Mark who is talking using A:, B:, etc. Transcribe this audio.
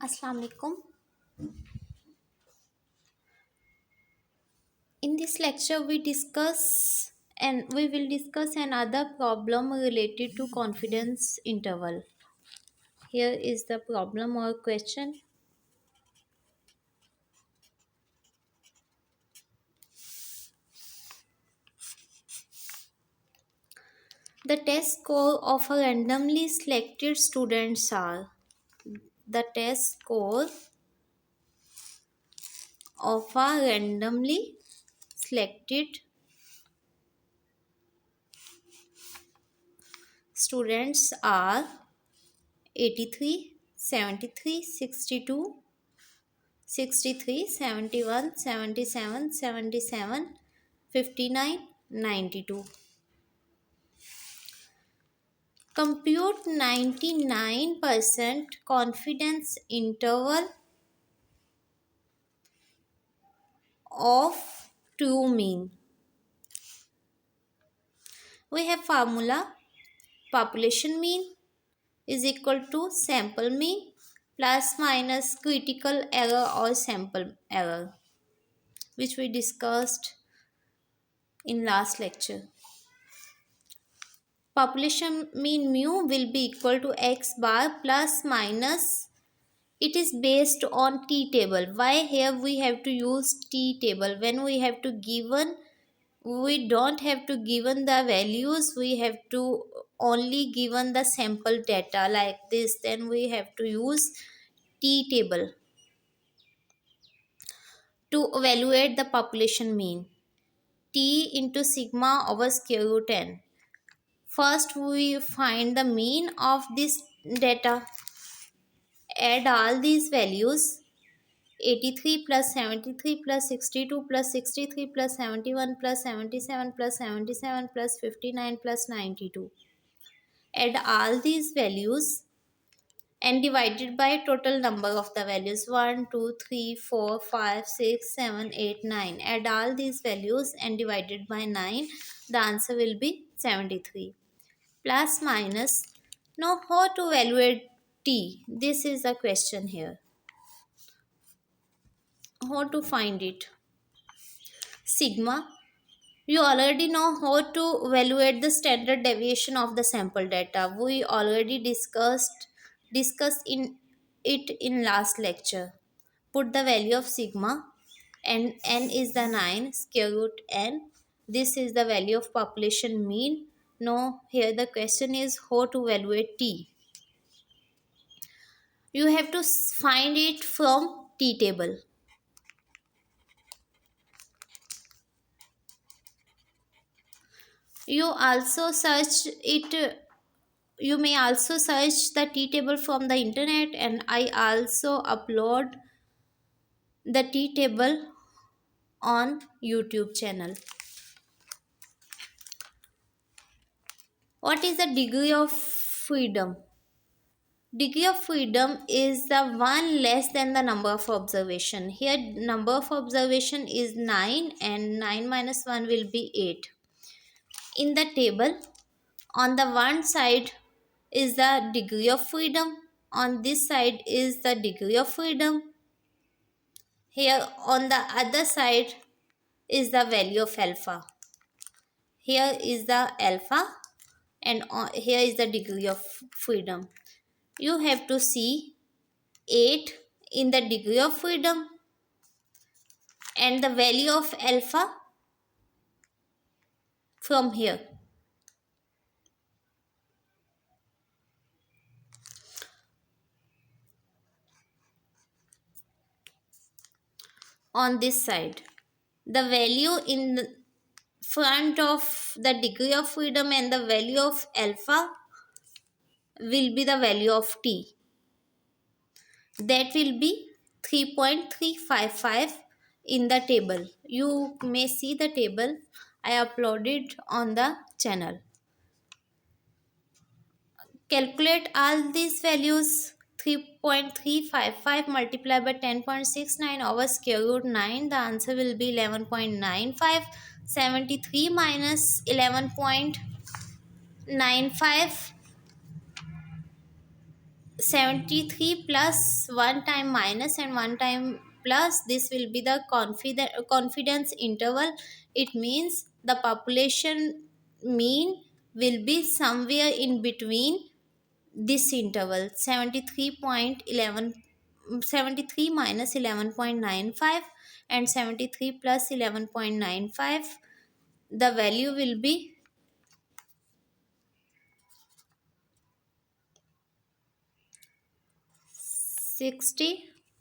A: Assalamu alaikum. In this lecture, we will discuss another problem related to confidence interval. Here is the problem or question. The test score of a randomly selected students are the test score of a randomly selected students are 83, 73, 62, 63, 71, 77, 77, 59, 92. Compute 99% confidence interval of true mean. We have formula population mean is equal to sample mean plus minus critical error or sample error, which we discussed in last lecture. Population mean mu will be equal to x bar plus minus. It is based on t table. Why here we have to use t table? When we have to given, we don't have to given the values, we have to only given the sample data like this, then we have to use t table to evaluate the population mean. T into sigma over square root n. First we find the mean of this data, add all these values, 83 plus 73 plus 62 plus 63 plus 71 plus 77 plus 77 plus 59 plus 92. Add all these values and divided by total number of the values 1, 2, 3, 4, 5, 6, 7, 8, 9. Add all these values and divided by 9. The answer will be 73. Plus minus. Now how to evaluate t? This is the question here. How to find it? Sigma. You already know how to evaluate the standard deviation of the sample data. We already discussed in last lecture. Put the value of sigma and n is the 9 square root n. This is the value of population mean. Now here the question is how to evaluate t. You have to find it from t table. You also search it. You may also search the t table from the internet, and I also upload the t table on YouTube channel. What is the degree of freedom? Degree of freedom is the one less than the number of observation. Here number of observation is 9 and 9 minus 1 will be 8. In the table, on the one side is the degree of freedom, on this side is the degree of freedom. Here on the other side is the value of alpha. Here is the alpha and here is the degree of freedom. You have to see 8 in the degree of freedom and the value of alpha from here. On this side, the value in the front of the degree of freedom and the value of alpha will be the value of t. That will be 3.355 in the table. You may see the table I uploaded on the channel. Calculate all these values. 3.355 multiplied by 10.69 over square root 9. The answer will be 11.95. 73 minus 11.95 73 plus 1 time minus and 1 time plus, this will be the confidence interval. It means the population mean will be somewhere in between this interval, 73.11, 73 minus 11.95 and 73 plus 11.95. The value will be 60